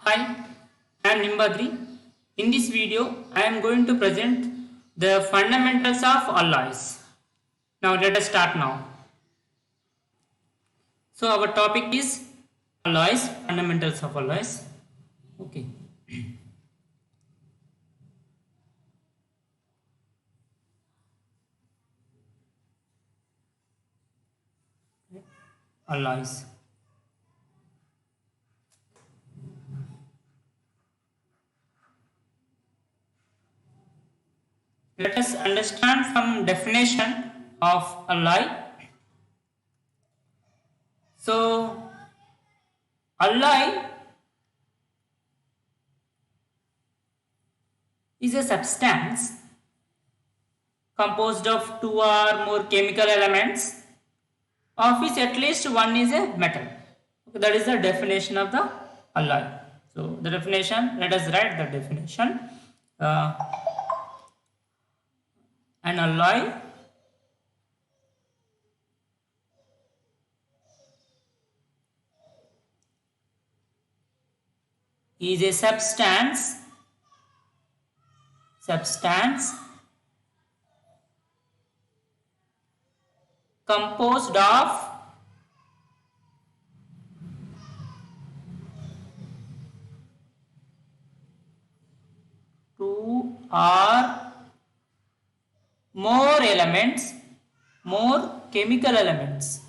Hi, I am Nimbadri. In this video, I am going to present the fundamentals of alloys. Now let us start now. So our topic is alloys, fundamentals of alloys. Okay. Alloys. Let us understand some definition of alloy. So alloy is a substance composed of two or more chemical elements of which at least one is a metal. Okay, that is the definition of the alloy. So the definition, let us write the definition. An alloy is a substance composed of two or more elements, more chemical elements,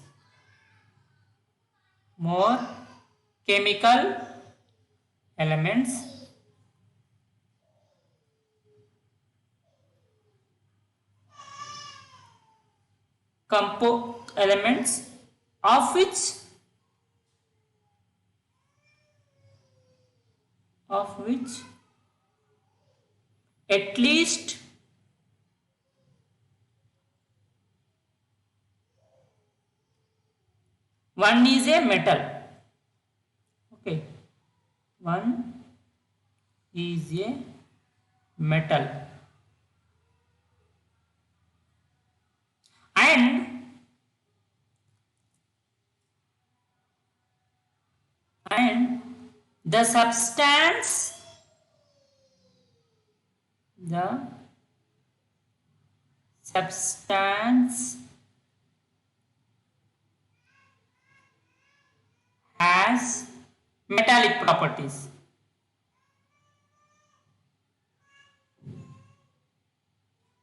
elements of which at least one is a metal. Okay, one is a metal, and the substance has metallic properties.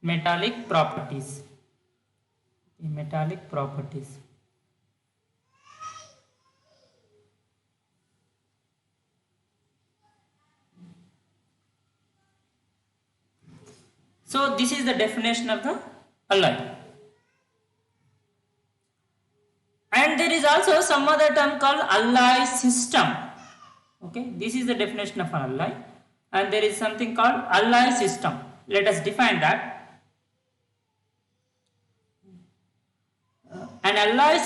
Metallic properties. So this is the definition of the alloy. And there is also some other term called alloy system. Okay, this is the definition of an alloy. And there is something called alloy system. Let us define that. An alloy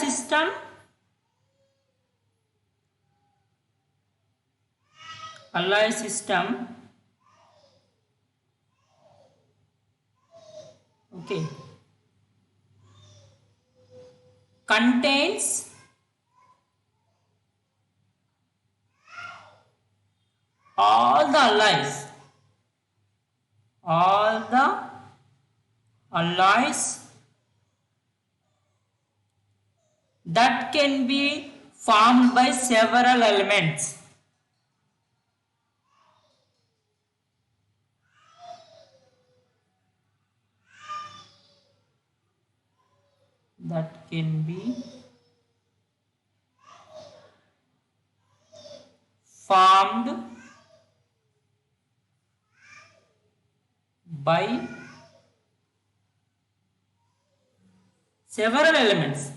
system okay, contains all the alloys that can be formed by several elements. That can be formed by several elements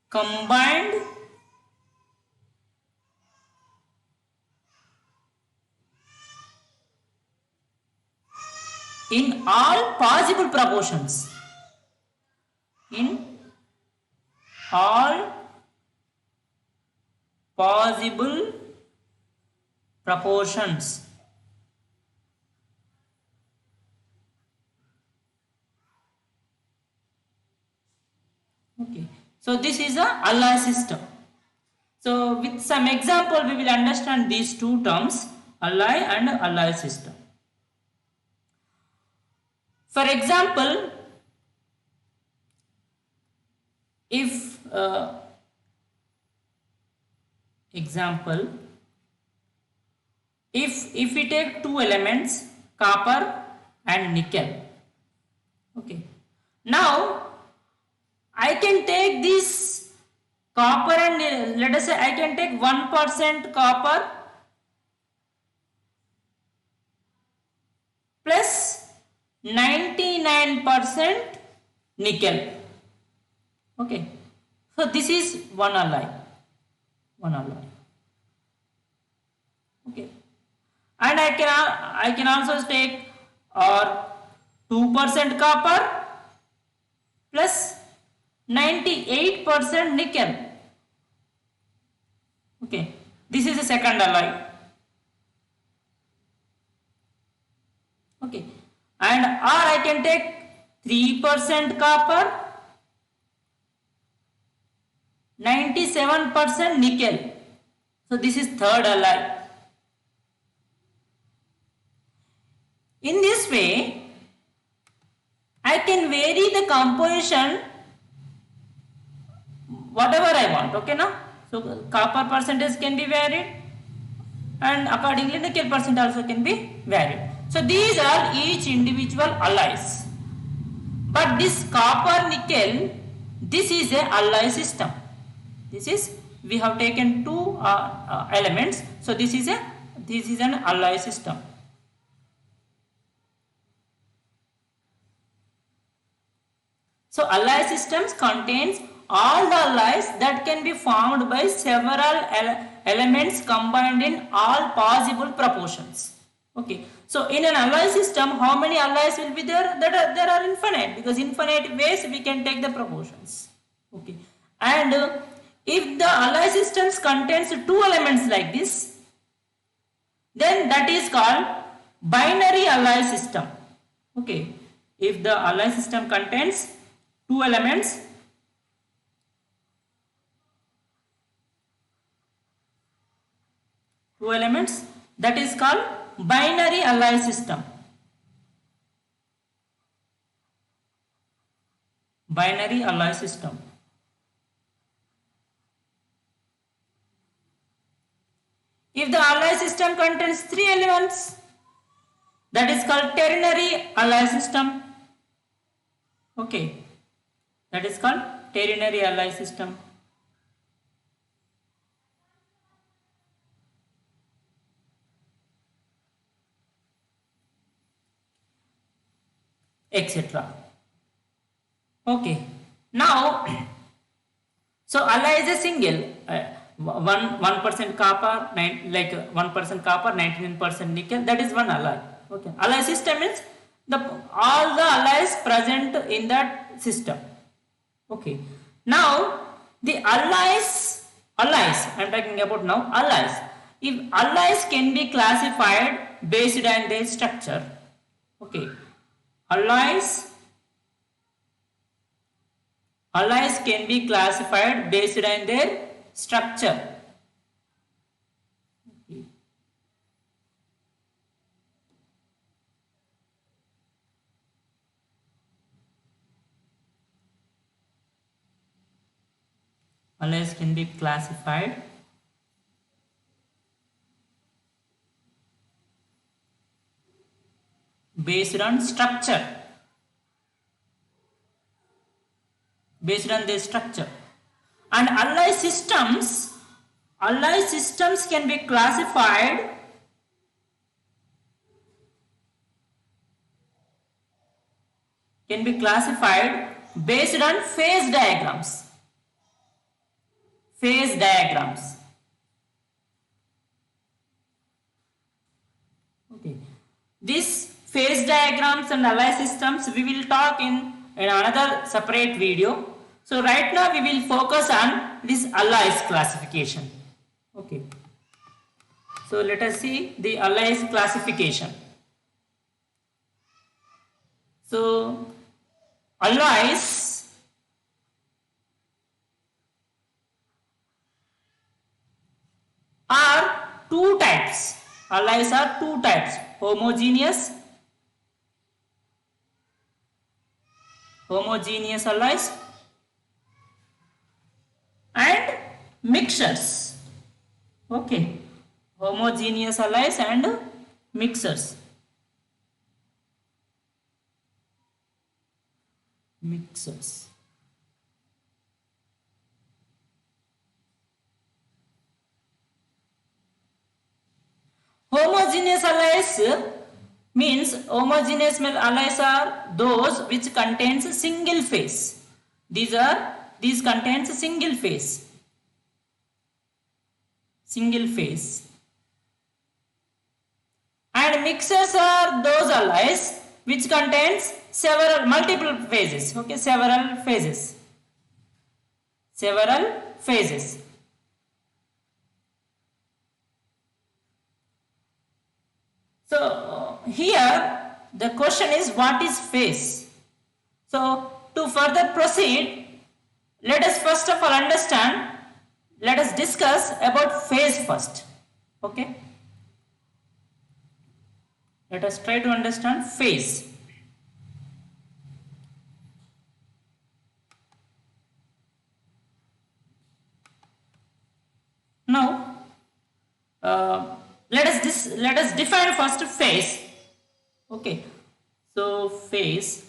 combined in all possible proportions. Okay, so this is a alloy system. So with some example we will understand these two terms, alloy and alloy system. For example, if if we take two elements, copper and nickel, okay, now I can take this copper and let us say I can take 1% copper plus 99% nickel. Okay, so this is one alloy. Okay, and I can also take or 2% copper plus 98% nickel. Okay, this is the second alloy. Okay, and or I can take 3% copper, 97% nickel. So this is third alloy. In this way, I can vary the composition whatever I want. Okay, now so copper percentage can be varied, and accordingly nickel percent also can be varied. So these are each individual alloys. But this copper nickel, this is a alloy system. This is, we have taken two elements, so this is an alloy system. So alloy systems contains all the alloys that can be formed by several elements combined in all possible proportions. Okay, so in an alloy system, how many alloys will be there? There are infinite, because infinite ways we can take the proportions. Okay, and if the alloy systems contains two elements like this, then that is called binary alloy system. Okay, if the alloy system contains two elements, that is called binary alloy system. Binary alloy system. If the alloy system contains three elements, that is called ternary alloy system. Okay, that is called ternary alloy system. Etc. Okay, now so alloy is a single 1% copper, 1% copper, 99% nickel, that is one alloy. Okay, alloy system means all the alloys present in that system. Okay, now the alloys I am talking about now alloys. If alloys can be classified based on their structure. Okay, alloys can be classified based on their structure. Okay. Alloys can be classified based on structure, based on their structure. And alloy systems can be classified based on phase diagrams. Okay, this phase diagrams and alloy systems we will talk in another separate video. So right now we will focus on this alloys classification. Okay, so let us see the alloys classification. So alloys alloys are two types: homogeneous alloys and mixtures. Okay, homogeneous alloys and mixtures. Homogeneous alloys means homogeneous alloys are those which contains single phase. These contains single phase. And mixtures are those alloys which contains multiple phases. Okay, several phases. So here the question is, what is phase? So to further proceed, let us first of all understand, let us discuss about phase first. Okay, let us try to understand phase. Now let us define first phase. Okay, so phase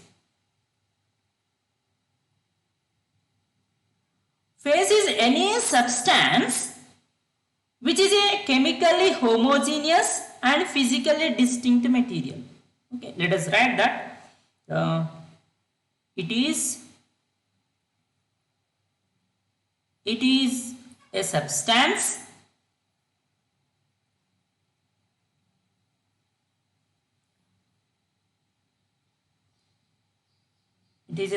is any substance which is a chemically homogeneous and physically distinct material. Okay, let us write that it is a substance which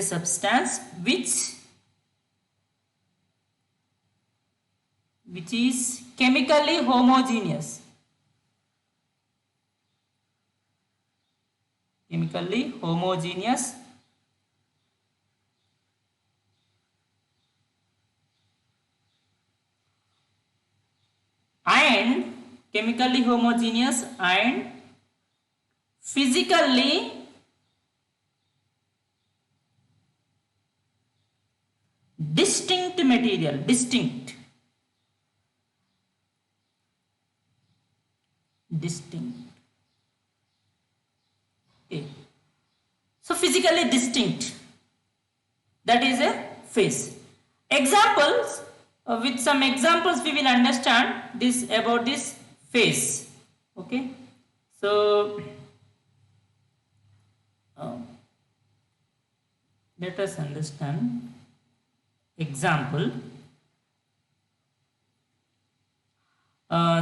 is chemically homogeneous. And physically distinct material. Okay, so physically distinct, that is a phase. Examples, with some examples we will understand this about this phase. Okay, so let us understand example.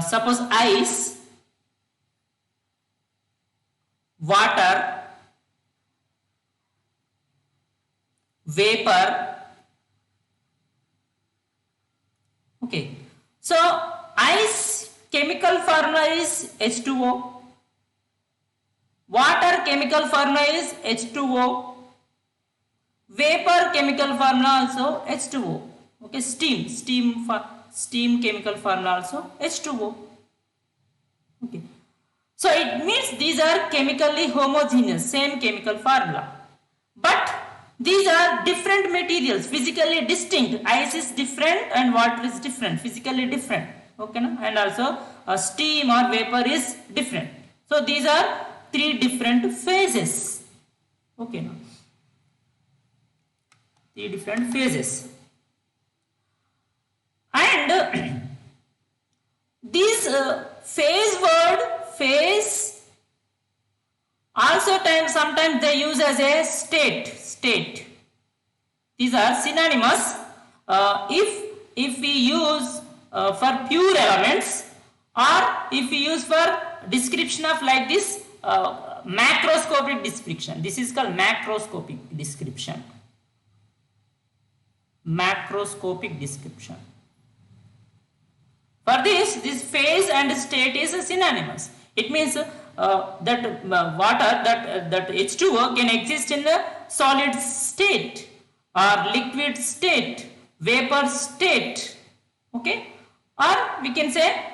Suppose ice, water, vapor. Okay, so ice chemical formula is H2O, water chemical formula is H2O, vapor chemical formula also H2O. Okay, steam chemical formula also H2O. Okay, so it means these are chemically homogeneous, same chemical formula, but these are different materials, physically distinct. Ice is different and water is different, physically different. Okay, no? And also steam or vapor is different. So these are three different phases. Okay, no? Three different phases. And this phase also sometimes they use as a state. These are synonymous. If we use for pure elements, or if we use for description of like this macroscopic description. This is called macroscopic description. For this phase and state is synonymous. It means that water, that H2O can exist in the solid state or liquid state, vapor state. Okay, or we can say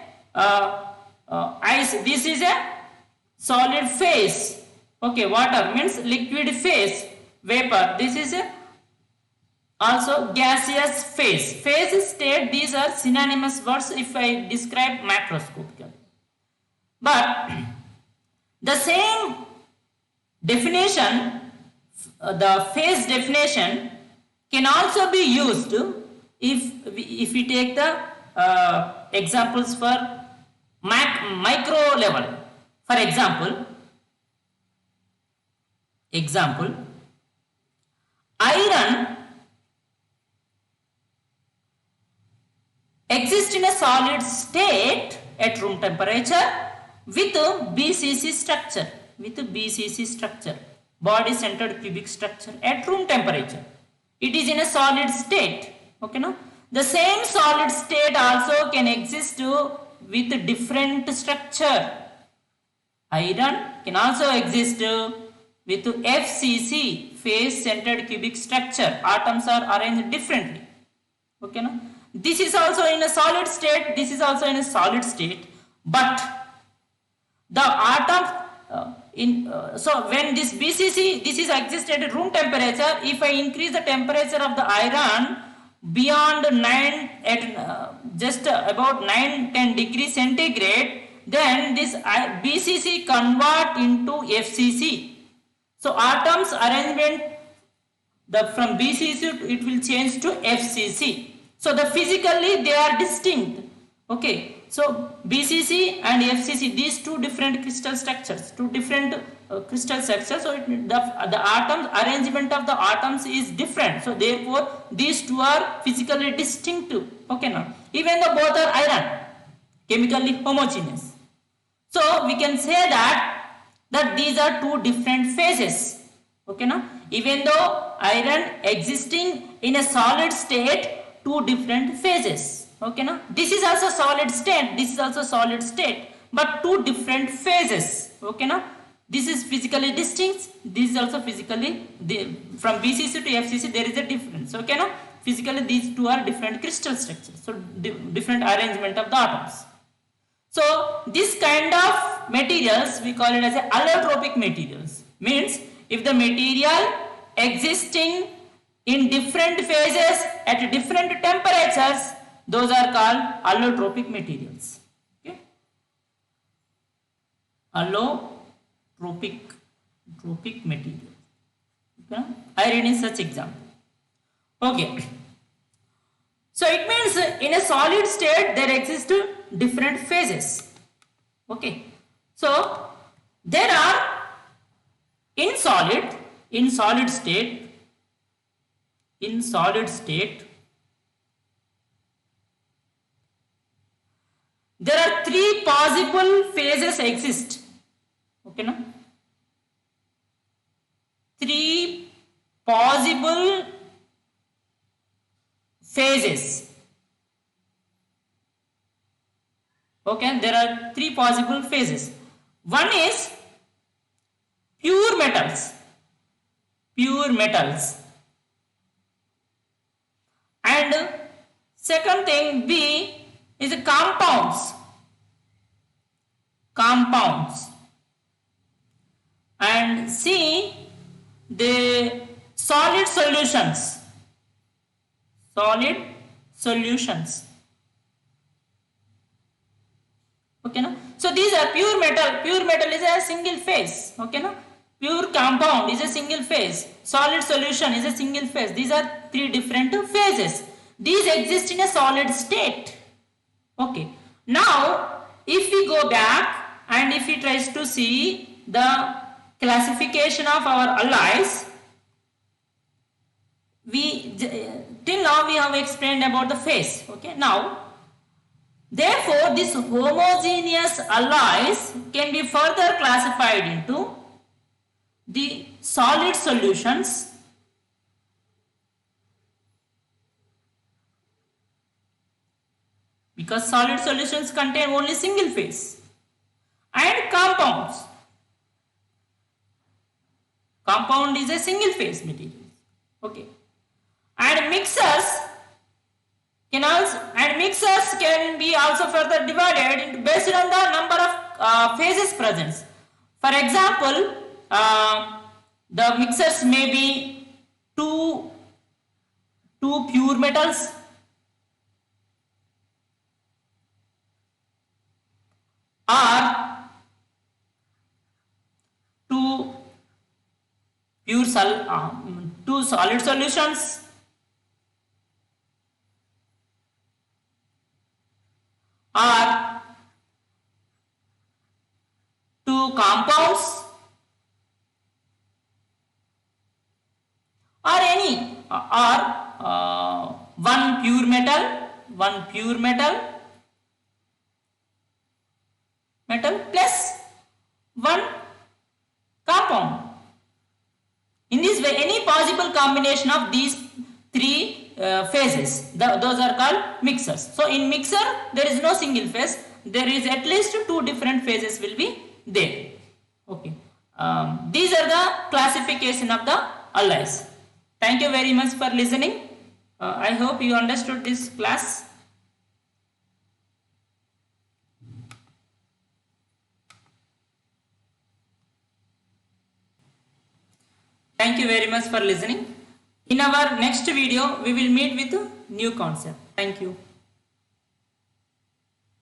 ice, this is a solid phase. Okay, water means liquid phase. Vapor, this is a also gaseous phase. Phase state, these are synonymous words if I describe macroscopically. But the same definition, the phase definition can also be used if we take the examples for micro level. For example, iron exists in a solid state at room temperature with BCC structure, body centered cubic structure at room temperature. It is in a solid state. Okay, no? The same solid state also can exist with different structure. Iron can also exist with FCC, phase centered cubic structure. Atoms are arranged differently. Okay, no? This is also in a solid state, this is also in a solid state, but the atom so when this BCC, this is existed at room temperature, if I increase the temperature of the iron beyond 9 at just about 9-10 degrees centigrade, then this BCC convert into FCC. So atoms arrangement from BCC it will change to FCC. So the physically they are distinct. Okay, so BCC and FCC, these two different crystal structures, So the atoms arrangement of the atoms is different. So therefore these two are physically distinctive. Okay, now even though both are iron, chemically homogeneous. So we can say that these are two different phases. Okay, now even though iron existing in a solid state, two different phases. Okay, now this is also solid state, this is also solid state, but two different phases. Okay, now this is physically distinct, this is also physically from BCC to FCC there is a difference. Okay, now physically these two are different crystal structures, so different arrangement of the atoms. So this kind of materials we call it as a allotropic materials. Means if the material existing in different phases at different temperatures, those are called allotropic materials. Okay? Allotropic material. Okay? I read in such example. Okay. So it means in a solid state there exist different phases. Okay. So there are in solid state, there are three possible phases exist. Okay, no? Three possible phases. Okay, there are three possible phases. One is pure metals. And second thing, B is compounds. And C, the solid solutions. Okay, no? So these are pure metal. Pure metal is a single phase. Okay, no? Pure compound is a single phase. Solid solution is a single phase. These are three different phases. These exist in a solid state. Okay. Now, if we go back and if we try to see the classification of our alloys, till now we have explained about the phase. Okay. Now, therefore, these homogeneous alloys can be further classified into the solid solutions, because solid solutions contain only single phase, and compounds. Compound is a single phase material. Okay. And mixers, can also, and mixers can be also further divided into based on the number of phases present. For example, the mixers may be two pure metals, or two two solid solutions, or two compounds, or any, or one pure metal plus one compound. In this way, any possible combination of these three phases, those are called mixers. So in mixer, there is no single phase. There is at least two different phases will be there. Okay. These are the classification of the alloys. Thank you very much for listening. I hope you understood this class. Thank you very much for listening. In our next video, we will meet with a new concept. Thank you.